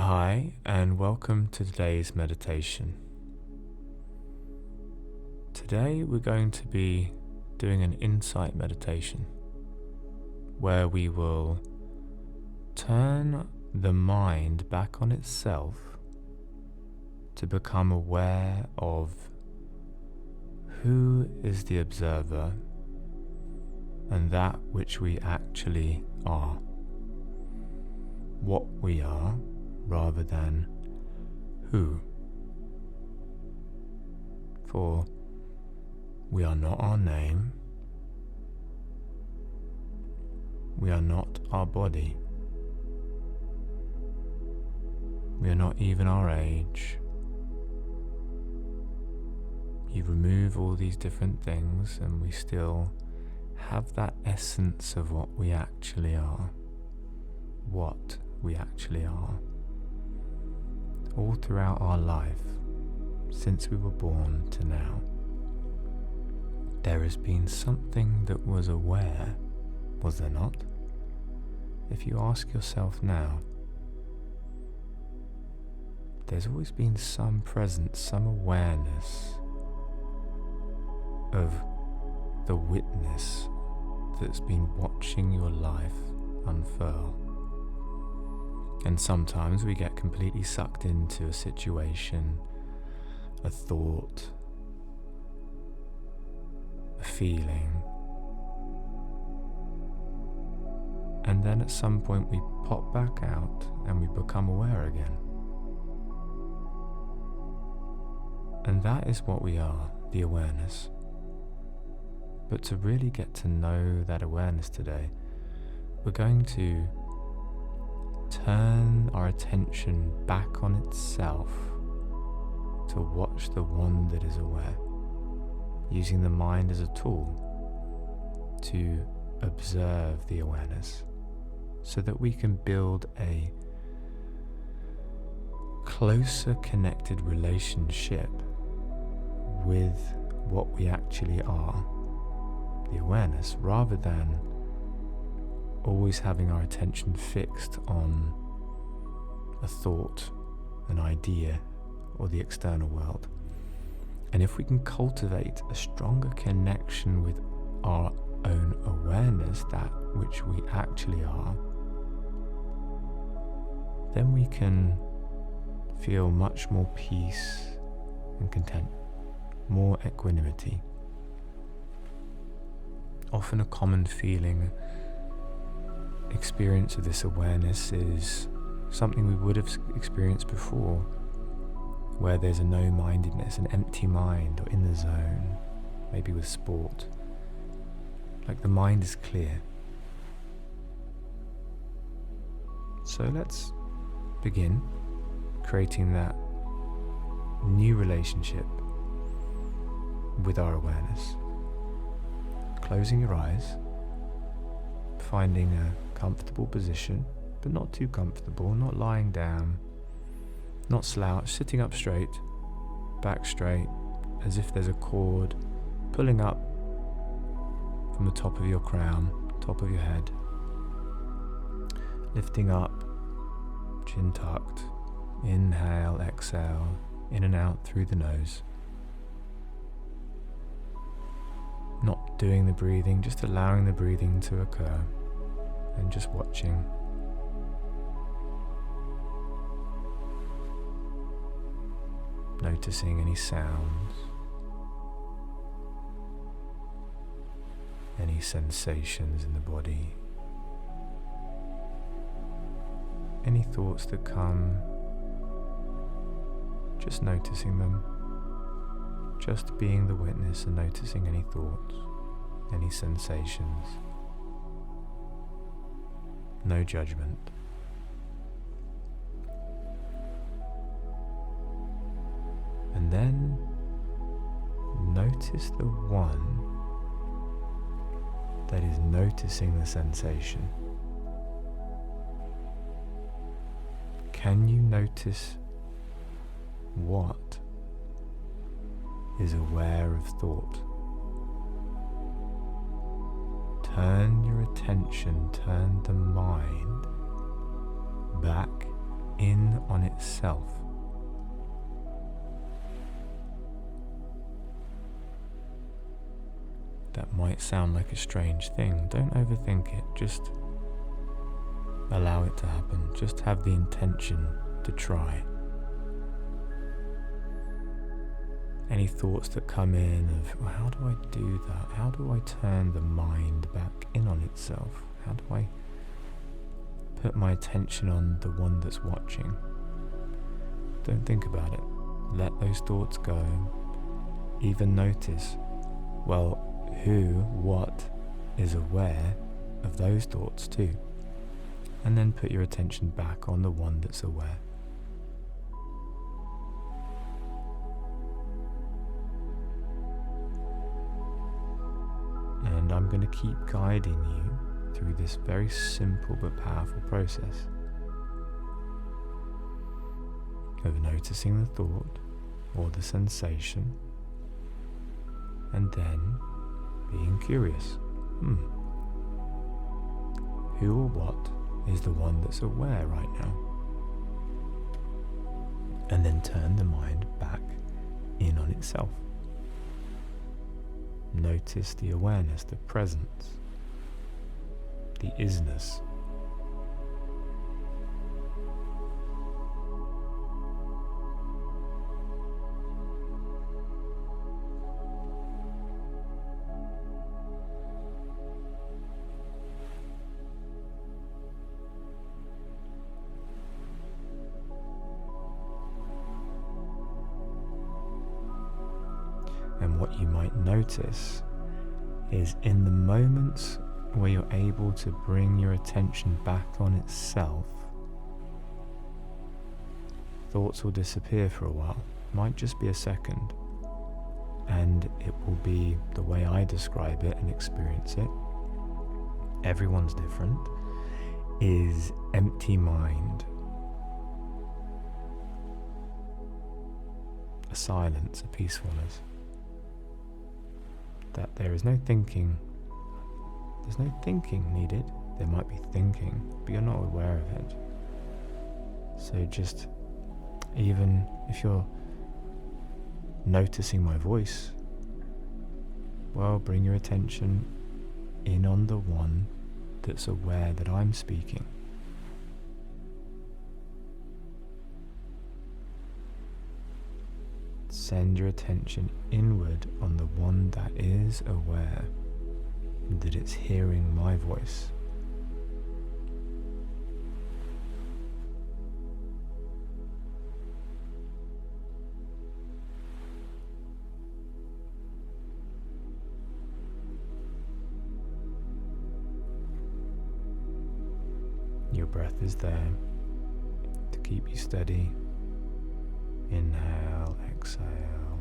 Hi, and welcome to today's meditation. Today we're going to be doing an insight meditation where we will turn the mind back on itself to become aware of who is the observer and that which we actually are, what we are rather than who. For we are not our name, we are not our body, we are not even our age. You remove all these different things and we still have that essence of what we actually are, what we actually are. All throughout our life, since we were born to now, there has been something that was aware, was there not? If you ask yourself now, there's always been some presence, some awareness of the witness that's been watching your life unfurl. And sometimes we get completely sucked into a situation, a thought, a feeling, and then at some point we pop back out and we become aware again. And that is what we are, the awareness. But to really get to know that awareness today, we're going to turn our attention back on itself to watch the one that is aware, using the mind as a tool to observe the awareness so that we can build a closer connected relationship with what we actually are, the awareness, rather than always having our attention fixed on a thought, an idea, or the external world. And if we can cultivate a stronger connection with our own awareness, that which we actually are, then we can feel much more peace and content, more equanimity. Often a common feeling, experience of this awareness is something we would have experienced before, where there's a no-mindedness, an empty mind, or in the zone, maybe with sport. Like the mind is clear. So let's begin creating that new relationship with our awareness. Closing your eyes, finding a comfortable position, but not too comfortable, not lying down, not slouched, sitting up straight, back straight, as if there's a cord pulling up from the top of your crown, top of your head, lifting up, chin tucked, inhale, exhale, in and out through the nose. Not doing the breathing, just allowing the breathing to occur and just watching. Noticing any sounds, any sensations in the body, any thoughts that come, just noticing them, just being the witness and noticing any thoughts, any sensations, no judgment. And then notice the one that is noticing the sensation. Can you notice what is aware of thought? Turn your attention, turn the mind back in on itself. That might sound like a strange thing. Don't overthink it. Just allow it to happen. Just have the intention to try. Any thoughts that come in of, well, how do I do that? How do I turn the mind back in on itself? How do I put my attention on the one that's watching? Don't think about it. Let those thoughts go. Even notice, well, who, what is aware of those thoughts too. And then put your attention back on the one that's aware. And I'm going to keep guiding you through this very simple but powerful process of noticing the thought or the sensation, and then being curious. Who or what is the one that's aware right now? And then turn the mind back in on itself. Notice the awareness, the presence, the isness. And what you might notice is in the moments where you're able to bring your attention back on itself, thoughts will disappear for a while. Might just be a second. And it will be the way I describe it and experience it. Everyone's different. Is empty mind. A silence, a peacefulness. That there is no thinking. There's no thinking needed. There might be thinking, but you're not aware of it. So just, even if you're noticing my voice, well, bring your attention in on the one that's aware that I'm speaking. Send your attention inward on the one that is aware that it's hearing my voice. Your breath is there to keep you steady. Inhale, exhale.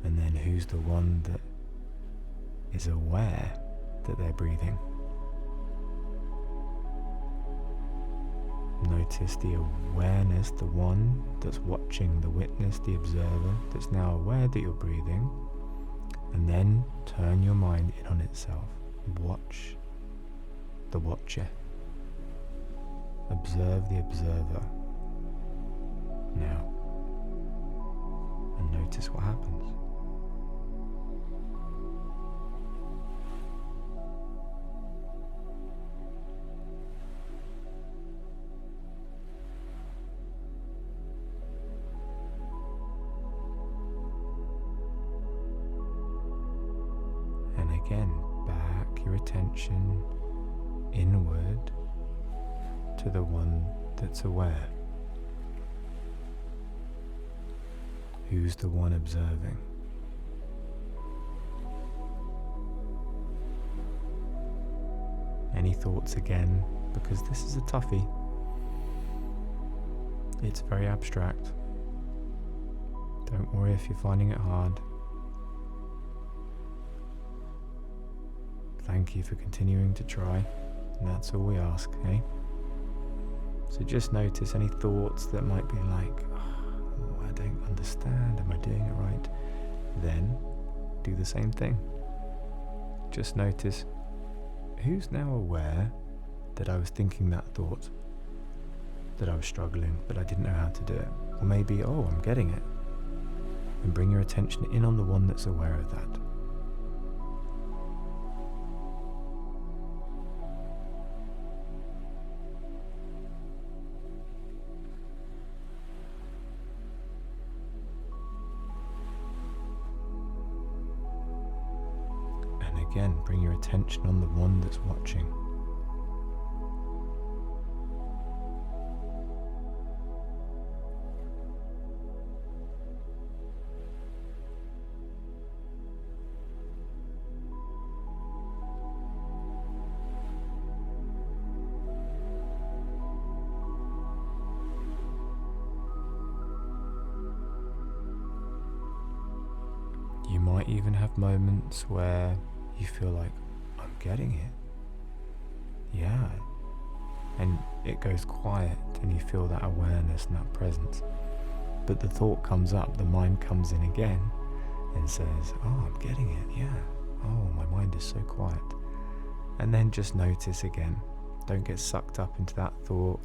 And then who's the one that is aware that they're breathing? Notice the awareness, the one that's watching, the witness, the observer, that's now aware that you're breathing. And then turn your mind in on itself. Watch the watcher. Observe the observer now, and notice what happens. And again, back your attention inward to the one that's aware. Who's the one observing? Any thoughts again? Because this is a toughie. It's very abstract. Don't worry if you're finding it hard. Thank you for continuing to try, and that's all we ask, eh? So just notice any thoughts that might be like, oh, I don't understand, am I doing it right? Then do the same thing. Just notice who's now aware that I was thinking that thought, that I was struggling, but I didn't know how to do it. Or maybe, oh, I'm getting it. And bring your attention in on the one that's aware of that. And again, bring your attention on the one that's watching. You might even have moments where you feel like, I'm getting it. Yeah. And it goes quiet and you feel that awareness and that presence. But the thought comes up, the mind comes in again and says, oh, I'm getting it. Yeah. Oh, my mind is so quiet. And then just notice again. Don't get sucked up into that thought.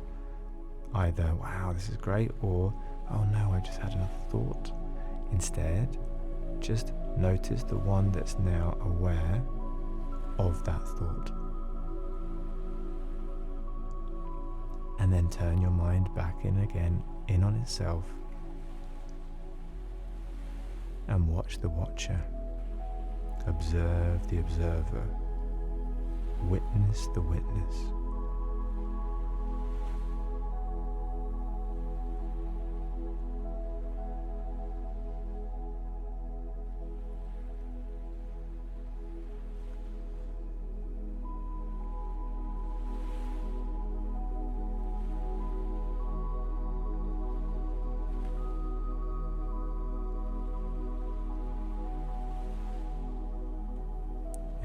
Either, wow, this is great, or, oh no, I just had another thought. Instead, just notice the one that's now aware of that thought. And then turn your mind back in again, in on itself, and watch the watcher. Observe the observer. Witness the witness.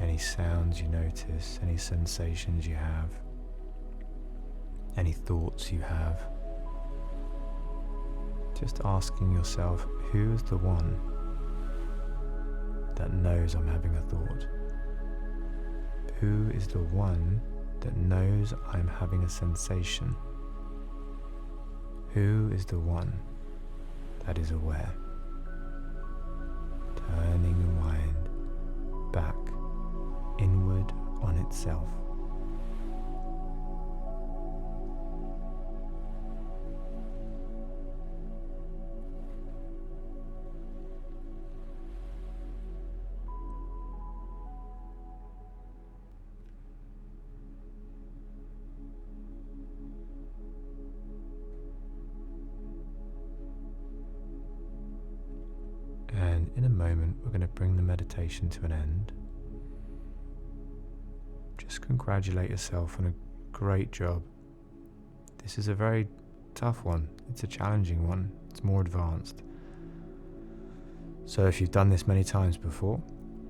Any sounds you notice, any sensations you have, any thoughts you have. Just asking yourself, who is the one that knows I'm having a thought? Who is the one that knows I'm having a sensation? Who is the one that is aware? Turning the mind back inward on itself. And in a moment, we're going to bring the meditation to an end. Just congratulate yourself on a great job. This is a very tough one. It's a challenging one. It's more advanced. So if you've done this many times before,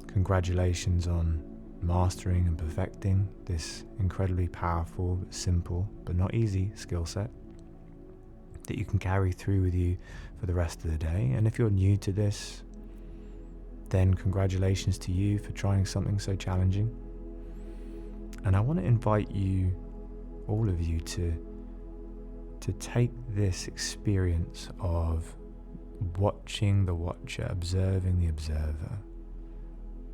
congratulations on mastering and perfecting this incredibly powerful, simple, but not easy skill set that you can carry through with you for the rest of the day. And if you're new to this, then congratulations to you for trying something so challenging. And I want to invite you, all of you, to take this experience of watching the watcher, observing the observer,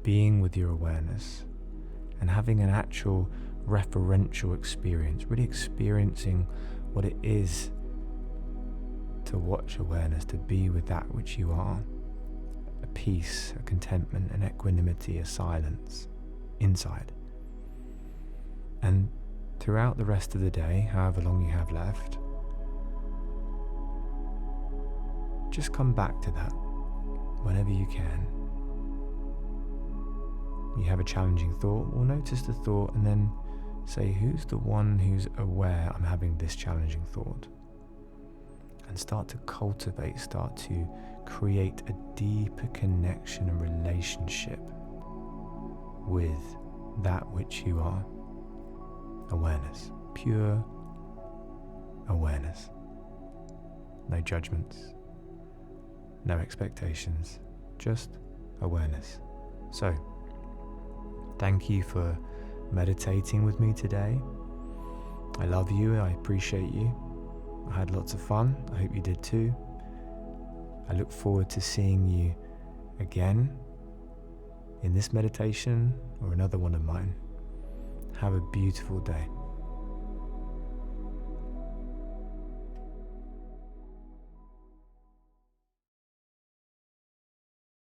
being with your awareness, and having an actual referential experience, really experiencing what it is to watch awareness, to be with that which you are, a peace, a contentment, an equanimity, a silence inside. And throughout the rest of the day, however long you have left, just come back to that whenever you can. You have a challenging thought, well, notice the thought and then say, who's the one who's aware I'm having this challenging thought? And start to cultivate, start to create a deeper connection and relationship with that which you are. Awareness, pure awareness. No judgments, no expectations, just awareness. So, thank you for meditating with me today. I love you. I appreciate you. I had lots of fun. I hope you did too. I look forward to seeing you again in this meditation or another one of mine. Have a beautiful day.